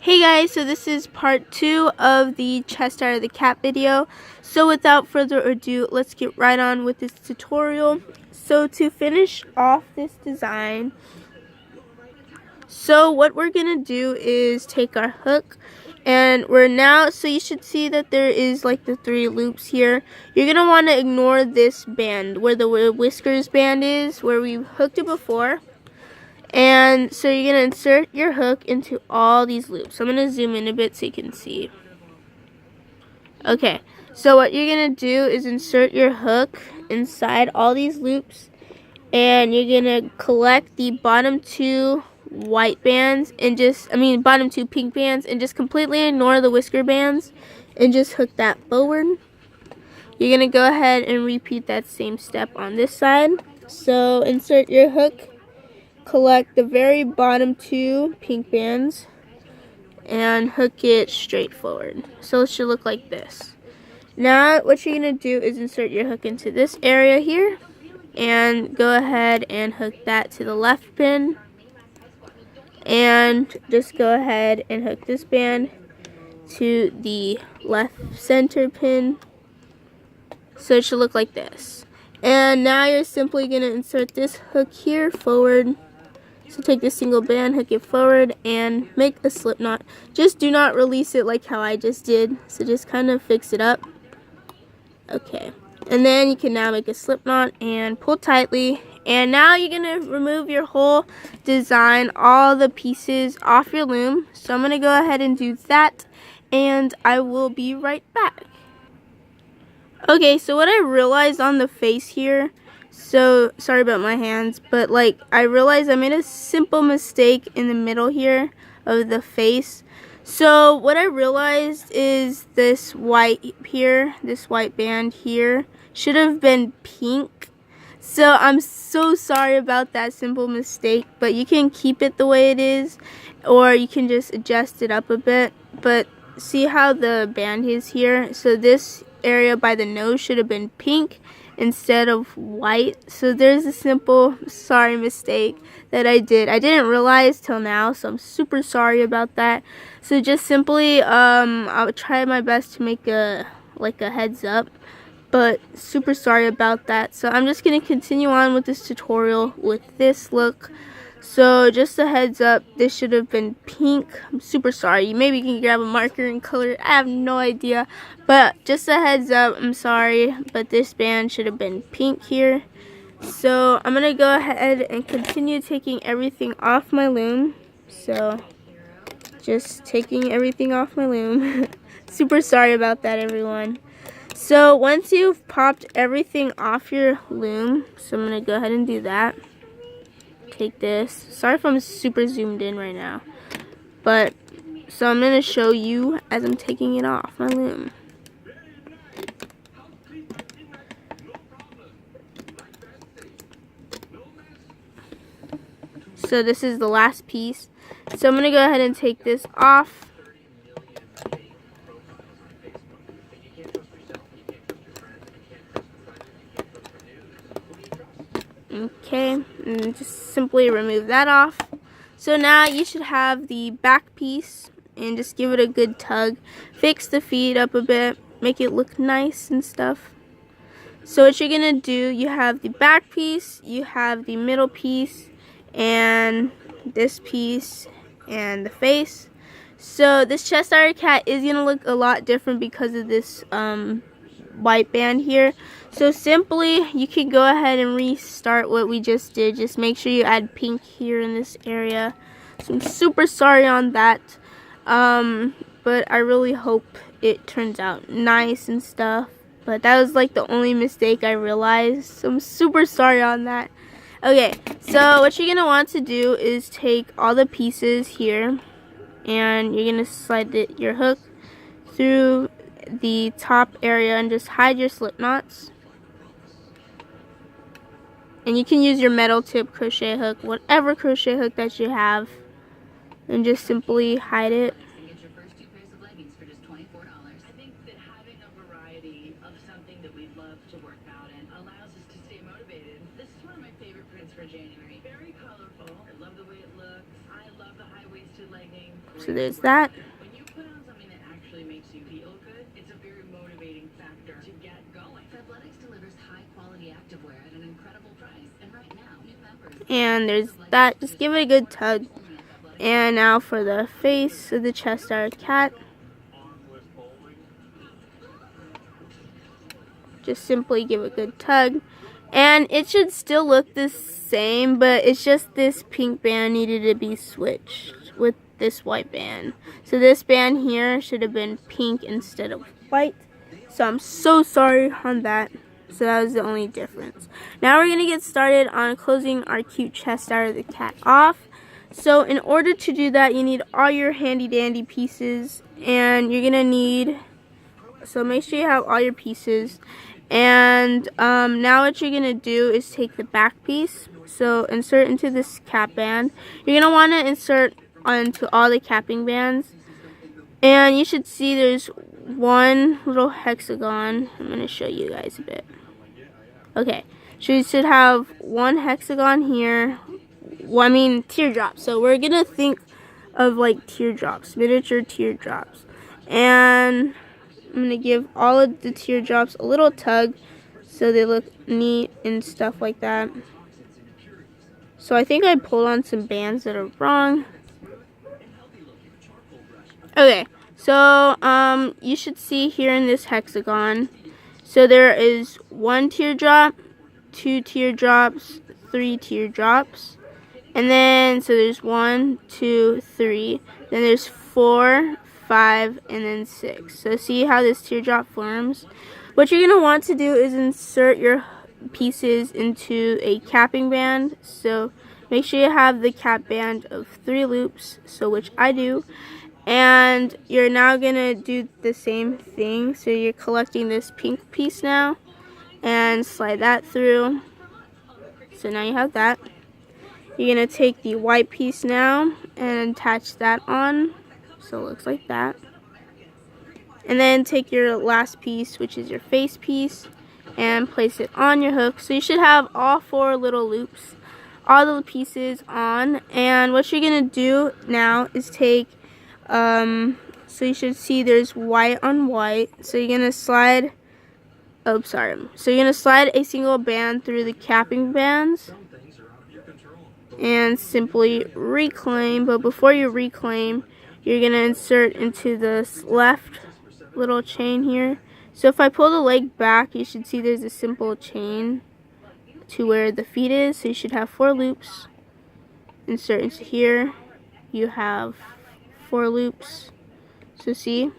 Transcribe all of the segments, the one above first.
Hey guys, so this is part 2 of the chest out of the cat video. So without further ado, let's get right on with this tutorial. So to finish off this design, so what we're gonna do is take our hook, and so you should see that there is like the 3 loops here. You're gonna want to ignore this band where the whiskers band is, where we hooked it before. And so you're going to insert your hook into all these loops. So I'm going to zoom in a bit so you can see. Okay, so what you're going to do is insert your hook inside all these loops. And you're going to collect the bottom 2 white bands and bottom 2 pink bands, and just completely ignore the whisker bands and just hook that forward. You're going to go ahead and repeat that same step on this side. So insert your hook, collect the very bottom 2 pink bands and hook it straight forward. So it should look like this. Now what you're going to do is insert your hook into this area here and go ahead and hook that to the left pin, and just go ahead and hook this band to the left center pin. So it should look like this. And now you're simply going to insert this hook here forward. So take this single band, hook it forward, and make a slip knot. Just do not release it like how I just did. So just kind of fix it up. Okay. And then you can now make a slip knot and pull tightly. And now you're going to remove your whole design, all the pieces off your loom. So I'm going to go ahead and do that, and I will be right back. Okay, so what I realized on the face here, so sorry about my hands, but I realized I made a simple mistake in the middle here of the face. So what I realized is this white here, this white band here, should have been pink. So I'm so sorry about that simple mistake, but you can keep it the way it is, or you can just adjust it up a bit. But see how the band is here? So this area by the nose should have been pink instead of white. So there's a simple mistake that I did. I didn't realize till now, so I'm super sorry about that. So just simply I'll try my best to make a heads up, but super sorry about that. So I'm just going to continue on with this tutorial with this look. So just a heads up, this should have been pink. I'm super sorry. Maybe you can grab a marker and color it. I have no idea. But just a heads up, I'm sorry. But this band should have been pink here. So I'm going to go ahead and continue taking everything off my loom. So just taking everything off my loom. Super sorry about that, everyone. So once you've popped everything off your loom, so I'm going to go ahead and do that. Take this. Sorry if I'm super zoomed in right now, but so I'm going to show you as I'm taking it off my loom. So this is the last piece. So I'm going to go ahead and take this off. Okay, and just simply remove that off. So now you should have the back piece, and just give it a good tug. Fix the feet up a bit, make it look nice and stuff. So what you're going to do, you have the back piece, you have the middle piece, and this piece, and the face. So this Cheshire cat is going to look a lot different because of this white band here. So simply you can go ahead and restart what we just did. Just make sure you add pink here in this area. So I'm super sorry on that, but I really hope it turns out nice and stuff. But that was like the only mistake I realized, so I'm super sorry on that. Okay, so what you're gonna want to do is take all the pieces here, and you're gonna slide your hook through the top area and just hide your slip knots. And you can use your metal tip crochet hook, whatever crochet hook that you have, and just simply hide it. I think that having a variety of something that we love to work out in allows us to stay motivated. This is one of my favorite prints for January. Very colorful. I love the way it looks. I love the high-waisted leggings. So there's that. When you put on something that actually makes you feel good, it's a very motivating factor to get going. Athletics delivers high-quality activewear at an incredible price. And right now, new members... And there's that. Just give it a good tug. And now for the face of the Cheshire cat. Just simply give it a good tug. And it should still look the same, but it's just this pink band needed to be switched with this white band. So this band here should have been pink instead of white. So I'm so sorry on that. So that was the only difference. Now we're going to get started on closing our cute Cheshire the cat off. So in order to do that, you need all your handy dandy pieces. And you're going to need, so make sure you have all your pieces. And now what you're going to do is take the back piece. So insert into this cap band. You're going to want to insert onto all the capping bands. And you should see there's one little hexagon. I'm going to show you guys a bit. Okay, so you should have one hexagon here. Well, I mean teardrops. So we're going to think of like teardrops, miniature teardrops. And I'm going to give all of the teardrops a little tug so they look neat and stuff like that. So I think I pulled on some bands that are wrong. Okay, so you should see here in this hexagon. So there is one teardrop, two teardrops, three teardrops. And then, so there's 1, 2, 3. Then there's 4, 5, and then 6. So see how this teardrop forms? What you're going to want to do is insert your pieces into a capping band. So make sure you have the cap band of 3 loops, so which I do. And you're now going to do the same thing. So you're collecting this pink piece now and slide that through. So now you have that. You're going to take the white piece now and attach that on. So it looks like that. And then take your last piece, which is your face piece, and place it on your hook. So you should have all 4 little loops, all the pieces on. And what you're going to do now is take, so you should see there's white on white. So you're going to slide, oh sorry. So you're going to slide a single band through the capping bands. And simply reclaim, but before you reclaim, you're going to insert into this left little chain here. So if I pull the leg back, you should see there's a simple chain to where the feet is. So you should have 4 loops. Insert into here. You have 4 loops. So see?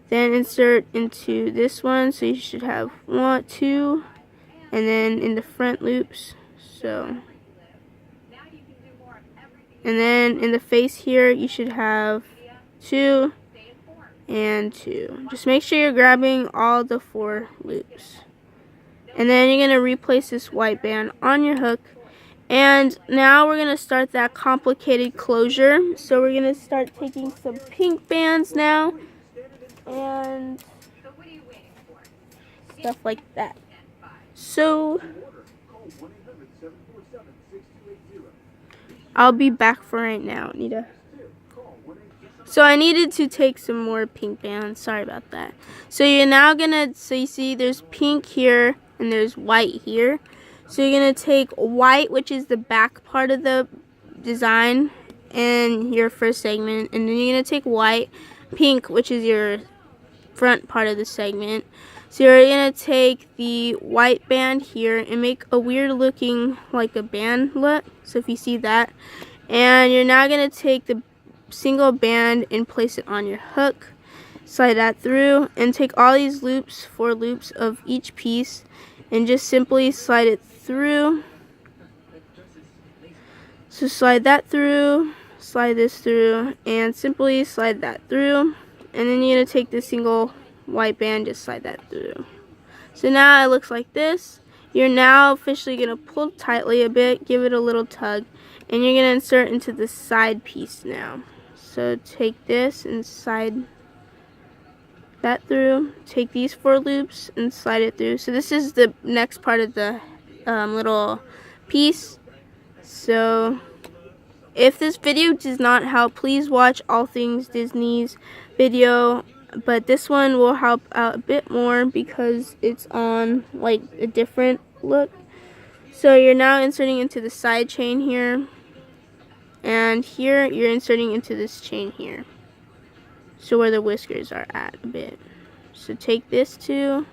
Then insert into this one. So you should have 1, 2, and then in the front loops. So... and then in the face here, you should have 2 and 2. Just make sure you're grabbing all the 4 loops. And then you're going to replace this white band on your hook. And now we're going to start that complicated closure. So we're going to start taking some pink bands now. And stuff like that. So... I'll be back for right now, Nita. So I needed to take some more pink bands. Sorry about that. So you're now gonna, so you see there's pink here and there's white here. So you're gonna take white, which is the back part of the design and your first segment, and then you're gonna take white, pink, which is your front part of the segment. So you're going to take the white band here and make a weird looking like a band look. So if you see that. And you're now going to take the single band and place it on your hook. Slide that through and take all these loops, 4 loops of each piece, and just simply slide it through. So slide that through, slide this through, and simply slide that through. And then you're going to take the single white band, just slide that through. So now it looks like this. You're now officially going to pull tightly a bit, give it a little tug, and you're going to insert into the side piece now. So take this and slide that through. Take these 4 loops and slide it through. So this is the next part of the little piece. So If this video does not help, please watch All Things Disney's video, but this one will help out a bit more because it's on like a different look. So you're now inserting into the side chain here, and here you're inserting into this chain here, so where the whiskers are at a bit. So take this two,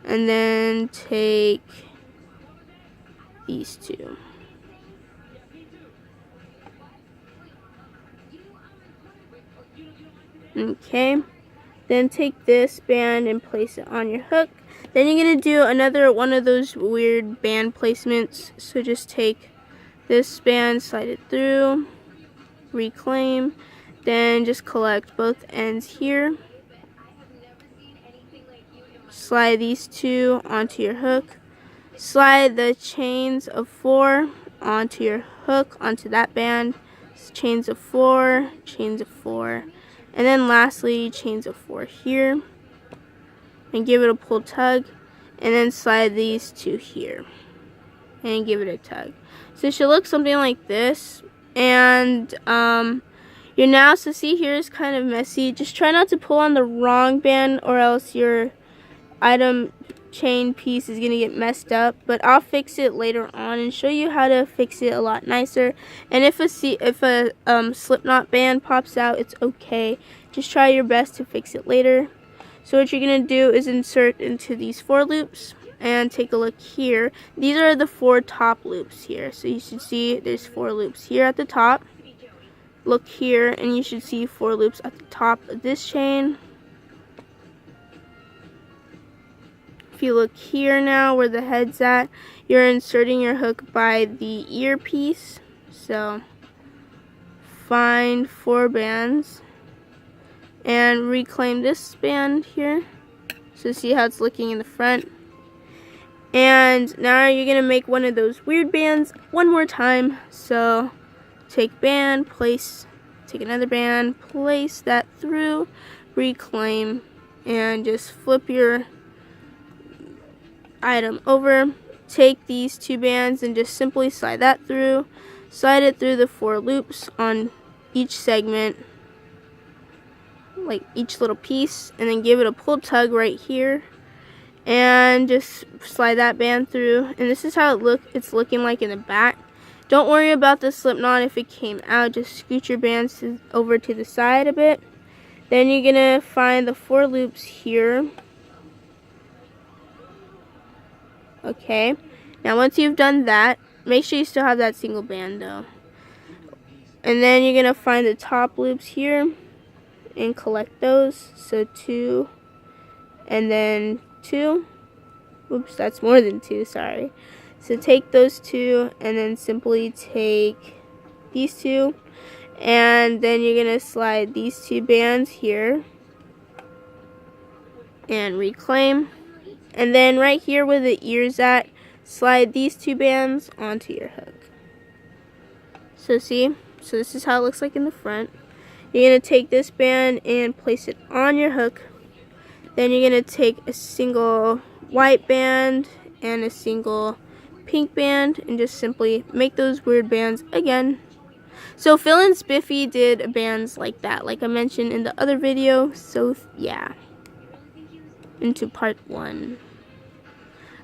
and then take these two. Okay, then take this band and place it on your hook. Then you're going to do another one of those weird band placements. So just take this band, slide it through, reclaim, then just collect both ends here. Slide these two onto your hook. Slide the chains of 4 onto your hook, onto that band. Chains of 4, chains of 4. And then lastly, chains of 4 here. And give it a pull tug. And then slide these two here. And give it a tug. So it should look something like this. And you're now, so see here is kind of messy. Just try not to pull on the wrong band or else your item chain piece is going to get messed up, but I'll fix it later on and show you how to fix it a lot nicer. And if a slip knot band pops out, it's okay. Just try your best to fix it later. So what you're going to do is insert into these 4 loops and take a look here. These are the 4 top loops here. So you should see there's 4 loops here at the top. Look here and you should see 4 loops at the top of this chain. If you look here now where the head's at, you're inserting your hook by the earpiece. So find 4 bands and reclaim this band here. So see how it's looking in the front. And now you're going to make one of those weird bands one more time. So take band, place, take another band, place that through, reclaim, and just flip your item over. Take these 2 bands and just simply slide that through. Slide it through the 4 loops on each segment, like each little piece, and then give it a pull tug right here and just slide that band through. And this is how it's looking like in the back. Don't worry about the slip knot if it came out. Just scoot your bands over to the side a bit. Then you're gonna find the 4 loops here. Okay, now once you've done that, make sure you still have that single band though. And then you're going to find the top loops here and collect those. So 2 and then 2. Oops, that's more than 2, sorry. So take those 2 and then simply take these 2. And then you're going to slide these 2 bands here and reclaim. And then right here where the ear's at, slide these 2 bands onto your hook. So see, so this is how it looks like in the front. You're going to take this band and place it on your hook. Then you're going to take a single white band and a single pink band and just simply make those weird bands again. So Phil and Spiffy did bands like that, like I mentioned in the other video. So yeah, into part 1.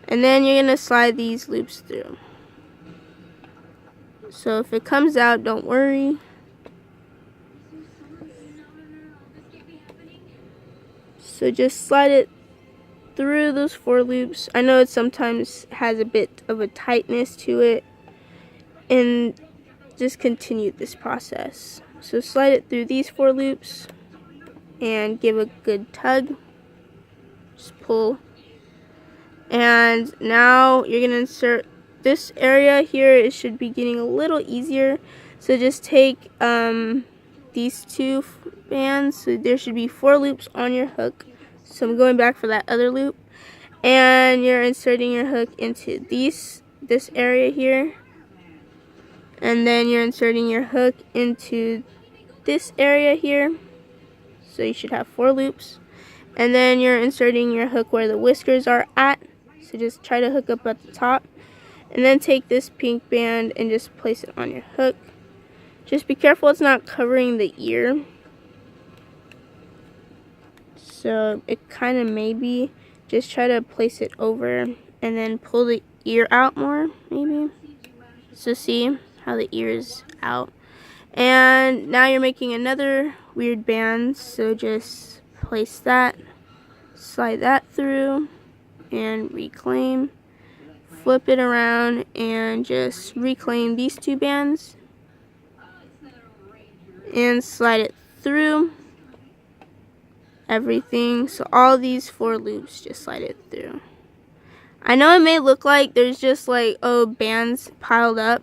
And then you're going to slide these loops through. So if it comes out, don't worry. So just slide it through those 4 loops. I know it sometimes has a bit of a tightness to it. And just continue this process. So slide it through these 4 loops and give a good tug. Just pull. And now you're going to insert this area here. It should be getting a little easier. So just take these 2 bands. So there should be 4 loops on your hook. So I'm going back for that other loop. And you're inserting your hook into this area here. And then you're inserting your hook into this area here. So you should have 4 loops. And then you're inserting your hook where the whiskers are at. So just try to hook up at the top. And then take this pink band and just place it on your hook. Just be careful it's not covering the ear. So it kind of maybe just try to place it over and then pull the ear out more, maybe. So see how the ear is out. And now you're making another weird band, so just place that, slide that through, and reclaim. Flip it around and just reclaim these two bands and slide it through everything. So all these 4 loops, just slide it through. I know it may look like there's just like, oh, bands piled up,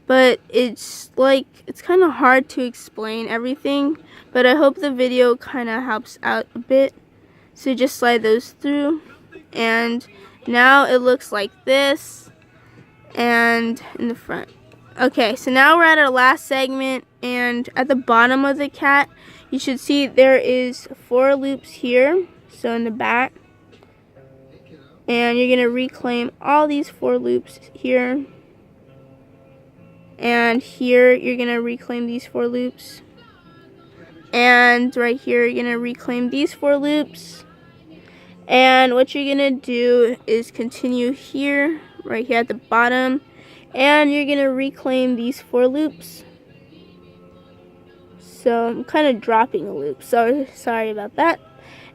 but it's like, it's kind of hard to explain everything, but I hope the video kind of helps out a bit. So just slide those through, and now it looks like this, and in the front. Okay, so now we're at our last segment, and at the bottom of the cat, you should see there is 4 loops here, so in the back. And you're going to reclaim all these 4 loops here. And here, you're going to reclaim these 4 loops. And right here, you're going to reclaim these 4 loops. And what you're going to do is continue here, right here at the bottom. And you're going to reclaim these 4 loops. So I'm kind of dropping a loop. So sorry about that.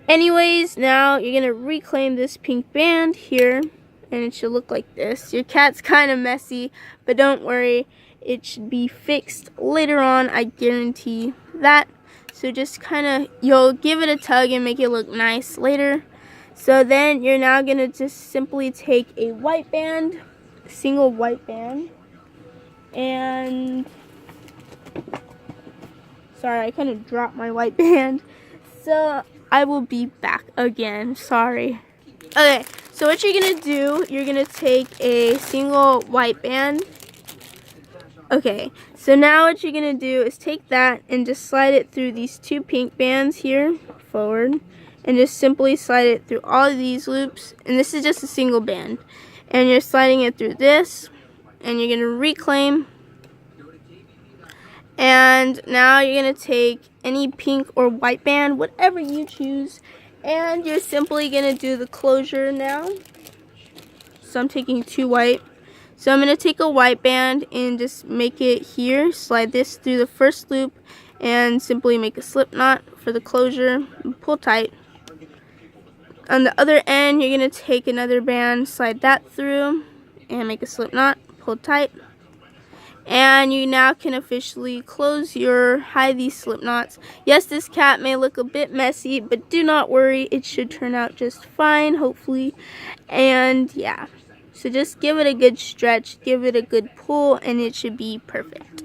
Anyways, now you're going to reclaim this pink band here. And it should look like this. Your cat's kind of messy, but don't worry. It should be fixed later on. I guarantee that. So just kind of, you'll give it a tug and make it look nice later. So then you're now going to just simply take a white band, a single white band, and sorry, I kind of dropped my white band. So I will be back again. Sorry. Okay, so what you're going to do, you're going to take a single white band. Okay, so now what you're going to do is take that and just slide it through these 2 pink bands here, forward. And just simply slide it through all of these loops. And this is just a single band. And you're sliding it through this. And you're going to reclaim. And now you're going to take any pink or white band, whatever you choose. And you're simply going to do the closure now. So I'm taking 2 white. So I'm going to take a white band and just make it here. Slide this through the first loop. And simply make a slip knot for the closure. Pull tight. On the other end, you're going to take another band, slide that through, and make a slip knot, pull tight. And you now can officially hide these slip knots. Yes, this cat may look a bit messy, but do not worry, it should turn out just fine, hopefully. And yeah, so just give it a good stretch, give it a good pull, and it should be perfect.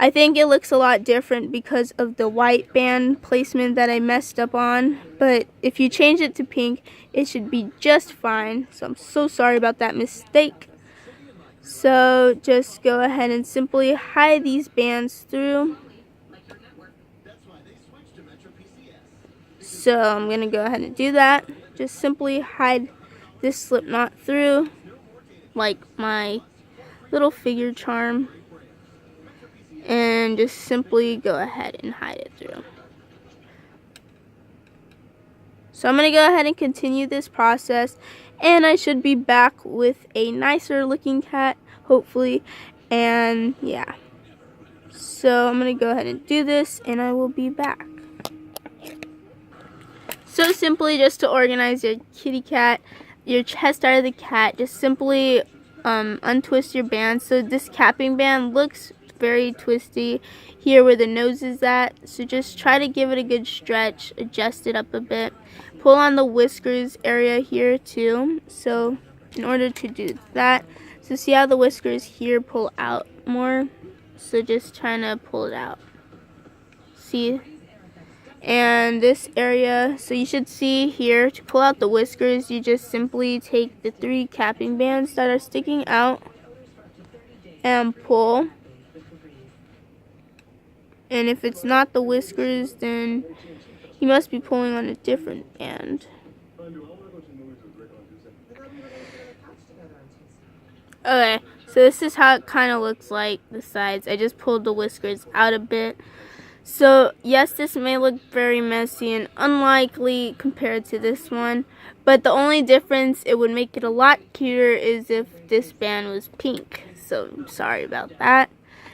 I think it looks a lot different because of the white band placement that I messed up on. But if you change it to pink, it should be just fine. So I'm so sorry about that mistake. So just go ahead and simply hide these bands through. So I'm going to go ahead and do that. Just simply hide this slip knot through, like my little figure charm. And just simply go ahead and hide it through. So I'm going to go ahead and continue this process, and I should be back with a nicer looking cat, hopefully. And yeah, so I'm going to go ahead and do this, and I will be back. So simply, just to organize your kitty cat, your chest out of the cat, just simply untwist your band. So this capping band looks very twisty here where the nose is at, so just try to give it a good stretch, adjust it up a bit, pull on the whiskers area here too. So in order to do that, so see how the whiskers here pull out more, so just trying to pull it out, see, and this area, so you should see here to pull out the whiskers, you just simply take the 3 capping bands that are sticking out and pull. And if it's not the whiskers, then you must be pulling on a different band. Okay, So this is how it kind of looks like, the sides. I just pulled the whiskers out a bit. So yes, this may look very messy and unlikely compared to this one, but the only difference, it would make it a lot cuter, is if this band was pink. So sorry about that.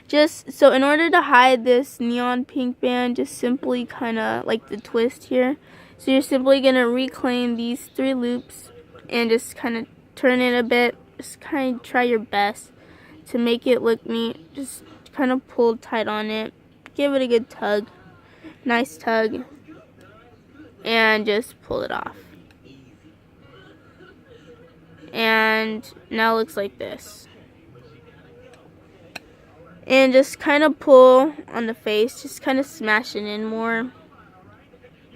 Just so in order to hide this neon pink band, just simply kind of like the twist here. So you're simply going to reclaim these 3 loops and just kind of turn it a bit. Just kind of try your best to make it look neat. Just kind of pull tight on it. Give it a good tug. Nice tug. And just pull it off. And now it looks like this. And just kind of pull on the face, just kind of smash it in more,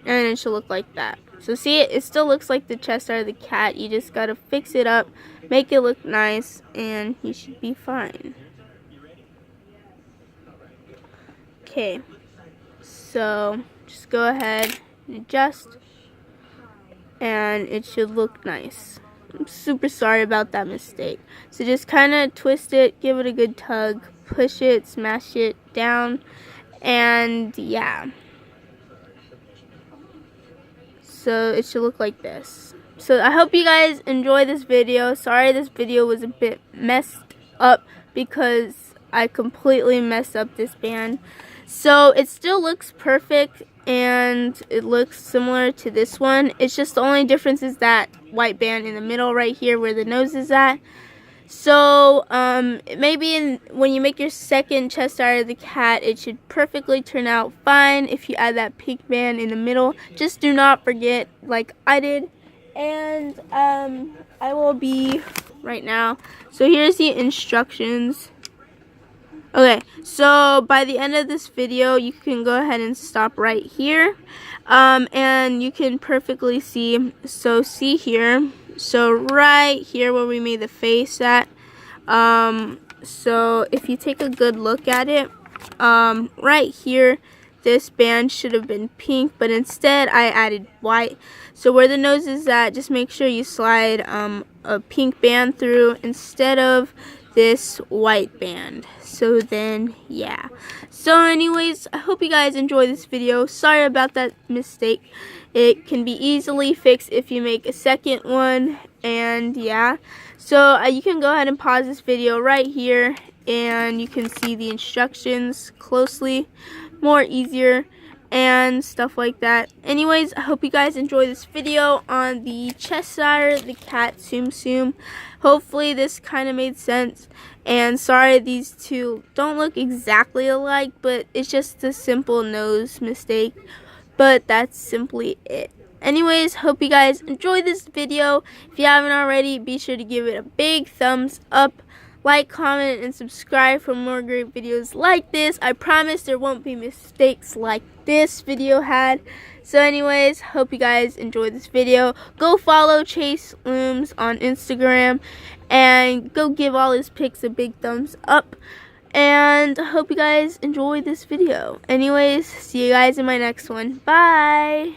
and it should look like that. So see, it still looks like the chest of the cat. You just gotta fix it up, make it look nice, and you should be fine. Okay, so just go ahead and adjust, and it should look nice. I'm super sorry about that mistake. So just kind of twist it, give it a good tug, push it, smash it down, and yeah. So it should look like this. So I hope you guys enjoy this video. Sorry this video was a bit messed up because I completely messed up this band. So it still looks perfect and it looks similar to this one. It's just the only difference is that white band in the middle right here where the nose is at. So maybe when you make your second chest art of the cat, it should perfectly turn out fine if you add that pink band in the middle. Just do not forget, like I did. And I will be right now. So here's the instructions. Okay, so by the end of this video, you can go ahead and stop right here. And you can perfectly see, so see here. So right here where we made the face at, so if you take a good look at it, right here, this band should have been pink, but instead I added white. So where the nose is at, just make sure you slide a pink band through instead of this white band. So then, yeah. So anyways, I hope you guys enjoy this video. Sorry about that mistake. It can be easily fixed if you make a second one. And yeah, so you can go ahead and pause this video right here and you can see the instructions closely, more easier and stuff like that. Anyways, I hope you guys enjoy this video on the Cheshire the cat Tsum. Hopefully this kind of made sense, and sorry these two don't look exactly alike, but it's just a simple nose mistake, but that's simply it. Anyways, hope you guys enjoyed this video. If you haven't already, be sure to give it a big thumbs up, like, comment, and subscribe for more great videos like this. I promise there won't be mistakes like this video had. So anyways, hope you guys enjoyed this video. Go follow Chase Looms on Instagram and go give all his pics a big thumbs up. And I hope you guys enjoyed this video. Anyways, see you guys in my next one. Bye!